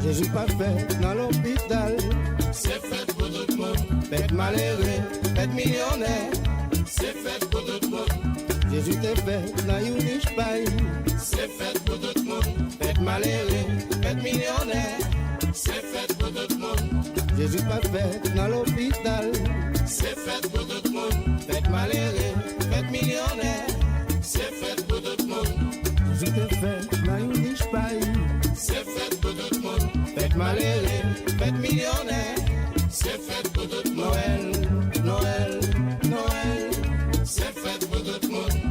Jésus pas fait dans l'hôpital, c'est fait pour tout le monde. Faites malheureux, faites millionnaire, c'est fait pour tout le monde. Jésus t'est fait dans une riche paille, c'est fait pour tout le monde. Faites malheureux, faites millionnaire, c'est fait pour tout le monde. Jésus pas fait dans l'hôpital, c'est fait pour tout le monde. Faites malheureux, faites millionnaire, c'est fait pour tout le monde. Jésus t'est fait dans une riche paille, c'est fait pour tout le monde. Faites malheureux, faites millionnaire, c'est fait pour tout le monde. Noël, Noël, Noël, c'est fait pour tout le monde.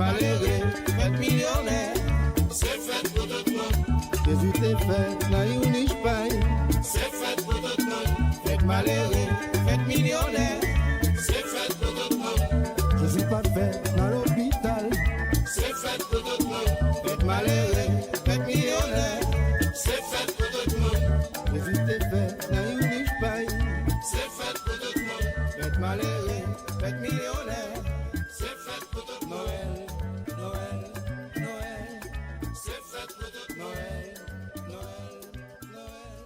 malheureux, faites millionnaire. C'est fait pour tout le monde. Jésus t'est fait, n'a eu ni paille. C'est fait pour tout le monde. Faites malheureux, faites millionnaire. C'est fait pour tout le monde. Jésus pas fait dans l'hôpital. C'est fait pour tout le monde. Faites malheureux, faites millionnaire. C'est fait pour tout le monde. Jésus t'est fait, n'a eu ni paille. C'est fait pour tout le monde. Faites malheureux, faites millionnaire. C'est fait pour tout le monde. Noël, Noël, Noël. C'est fait pour tout le monde. Noël, Noël, Noël.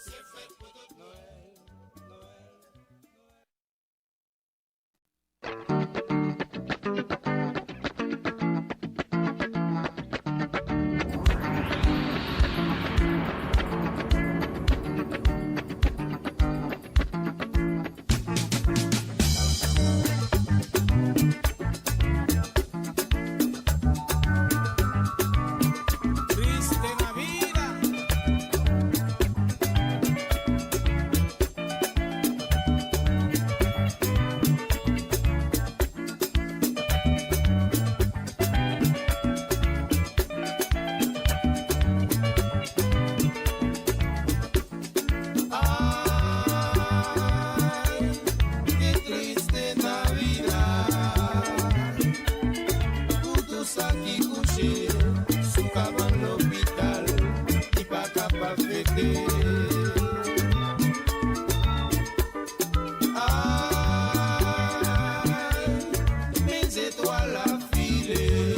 C'est fait pour tout le monde. Triste Navidad. Ay, qué triste Navidad. Pour tous ça qui couché sous cabane l'hôpital, qui pas capable de fêter. Ay, mes étoiles à filer,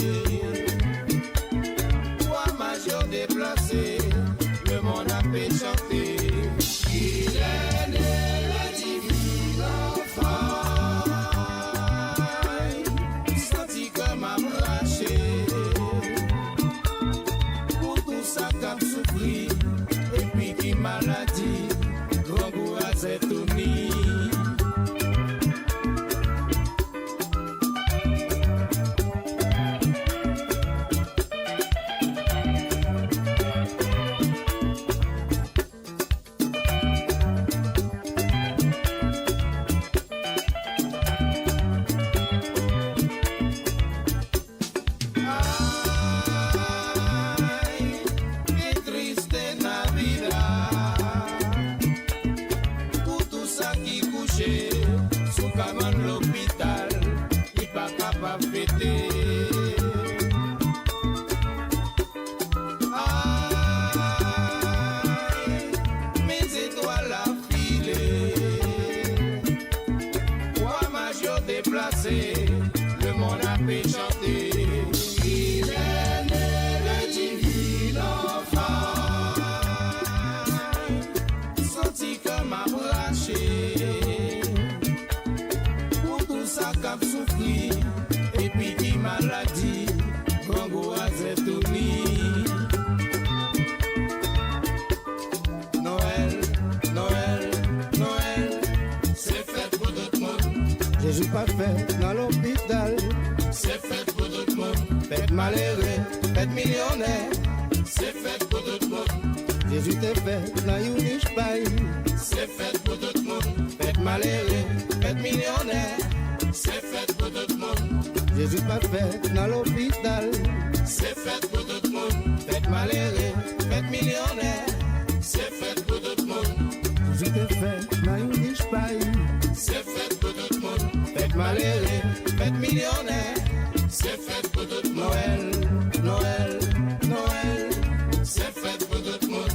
trois majeurs déplacés, le monde a fait chanter. Il est né le divin enfant, senti comme abraché, pour tout ça qu'a souffri, et puis qui maladie, grand goût à cette unie. Ay, qué triste Navidad. Pour tout ça qui couché sous cabane l'hôpital, qui pas capable de fêter. Ay, mes étoiles à filer, trois majeurs déplacés, le monde a fait chanter. Il est né le divin enfant, senti comme abraché, pour tout ça qu'a souffri, et puis qui maladie, grand goût à cette unie. Noël, Noël, Noël. C'est fait pour tout le monde. Jésus pas fait dans l'hôpital. C'est fait pour tout le monde. Faites malheureux, faites millionnaire. C'est fait pour tout le monde. Jésus t'est fait, n'a eu ni paille. C'est fait pour tout le monde. Faites malheureux, faites millionnaire. C'est fait pour tout le monde. Jésus pas fait dans l'hôpital. C'est fait pour tout le monde. Faites malheureux, faites millionnaire. C'est fait pour tout le monde. Jésus t'est fait, n'a eu ni paille. C'est fait pour tout le monde. Faites malheureux, faites millionnaire. C'est fait pour tout le monde. Noël, Noël, Noël. C'est fait pour tout le monde.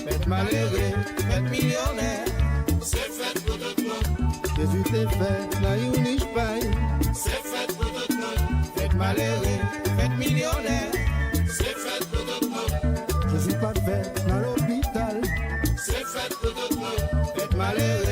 faites malheureux, faites millionnaire. C'est fait pour tout le monde. Jésus t'est fait, n'a une paille. C'est fait pour tout le monde. Faites malheureux, faites millionnaire. C'est fait pour tout le monde. Jésus pas fait dans l'hôpital. C'est fait pour tout le monde. Faites malheureux.